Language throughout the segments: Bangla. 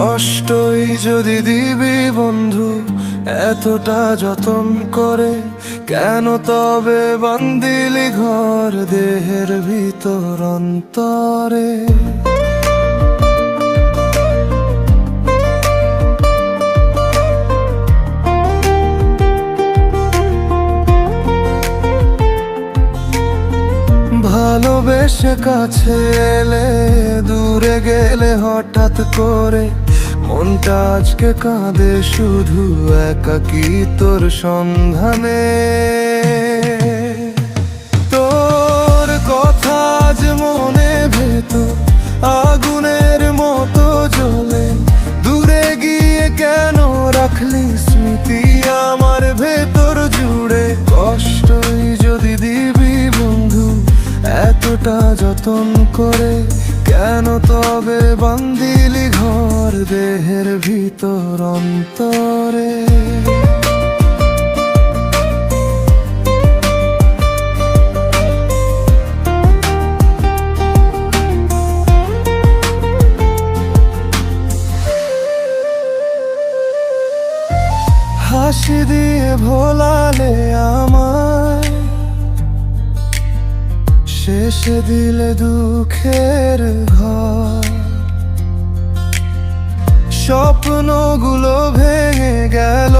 কষ্টই যদি দিবি বন্ধু এতটা যতন করে, কেন তবে বান্দিলি ঘর দেহের ভিতর অন্তরে? ভালোবেসে কাছে এলে দূরে গেলে হঠাৎ করে মনটা আজকে কাঁদে শুধু একাকী তোর সন্ধানে। তোর কথা আজ মনে ভেতর আগুনের মতো জ্বলে, দূরে গিয়ে কেন রাখলি স্মৃতি আমার ভেতর জুড়ে? কষ্টই যদি দিবি বন্ধু এতটা যতন করে, কেন তবে বান্দিলি ঘর দেহের ভিতর অন্তরে? হাসি দিয়ে ভোলালে আমায়, শেষে দিলে দুঃখের ঘর। স্বপ্নগুলো ভেঙে গেল,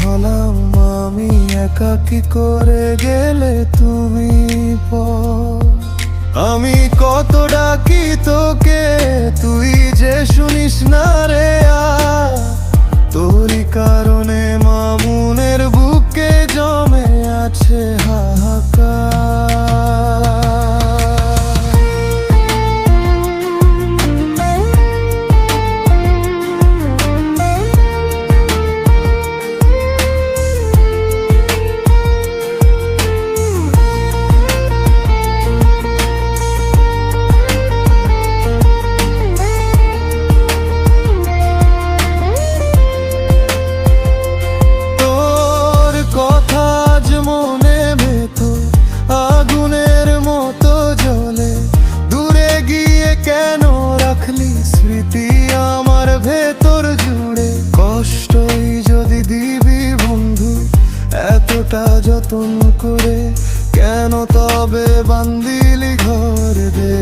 হলাম আমি একাকী করে গেলে তুমি পর। আমি কত ডাকি তোকে তুই যে শুনিস না রে, তোরই কারণে মামুনের বুকে জমে আছে হাহাকার। স্মৃতি আমার ভেতর জুড়ে, কষ্টই যদি দিবি বন্ধু এতটা যতন করে, কেন তবে বান্দিলি ঘর দে